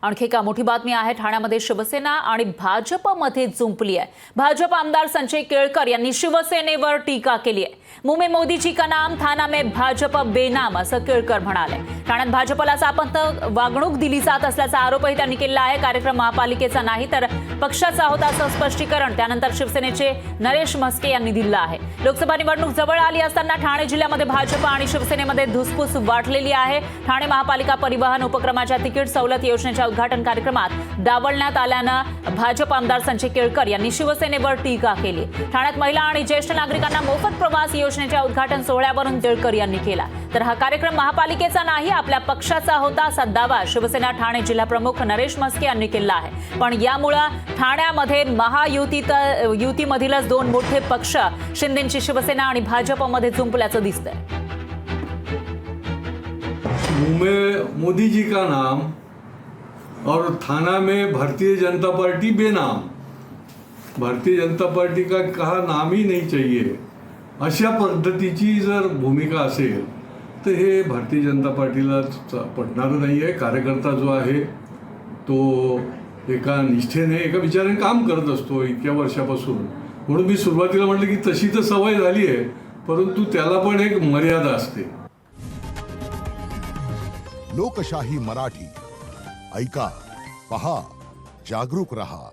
आणखी एका मोठी बातमी आहे। ठाण्यामध्ये शिवसेना आणि भाजपमध्ये जुंपली आहे। भाजप आमदार संजय केळकर यांनी शिवसेनेवर टीका केली आहे। मुंह में मोदी जी का नाम, थाना में भाजप बेनाम, असं केळकर म्हणाले। ठाण्यात भाजपला सापंत वागणूक दिली जात असल्याचा आरोपही त्यांनी केला आहे। कार्यक्रम महापालिकेचा नाही तर पक्षाचा होता असं स्पष्टीकरण त्यानंतर शिवसेनेचे नरेश म्हस्के यांनी दिलं आहे। लोकसभा निवडणूक जवळ आली असताना ठाणे जिल्ह्यामध्ये भाजप आणि शिवसेनेमध्ये धुसफूस वाढलेली आहे। ठाणे महापालिका परिवहन उपक्रमाच्या तिकीट सवलत योजनेच्या उद्घाटन कार्यक्रमात डावलण्यात आल्यानं भाजप आमदार संजय केळकर यांनी शिवसेनेवर टीका केली। ठाण्यात महिला आणि ज्येष्ठ नागरिकांना मोफत प्रवास योजनेच्या उद्घाटन सोहळ्यावरून केळकर यांनी केला। तर हा कार्यक्रम महापालिकेचा नाही आपल्या पक्षाचा होता असा दावा शिवसेना ठाणे जिल्हा प्रमुख नरेश म्हस्के यांनी केला आहे। पण यामुळे ठाण्यामध्ये महायुतीमधीलच दोन मोठे पक्ष शिंदेची शिवसेना आणि भाजपमध्ये जुंपल्याचं दिसतंय। मुंह में मोदी जी का नाम और थाना में भारतीय जनता पार्टी बेनाम। भारतीय जनता पार्टी का कहा नाम ही नहीं चाहिए, अशा पद्धतीची जर भूमिका असेल तर हे भारतीय जनता पार्टीला पटणार नाही आहे। कार्यकर्ता जो आहे तो एका निष्ठेने एका विचाराने काम करत असतो इतक्या वर्षापासून। म्हणून मी सुरुवातीला म्हटलं की तशी तर सवय झाली आहे, परंतु त्याला पण एक मर्यादा असते। लोकशाही मराठी ऐका, पहा, जागरूक रहा।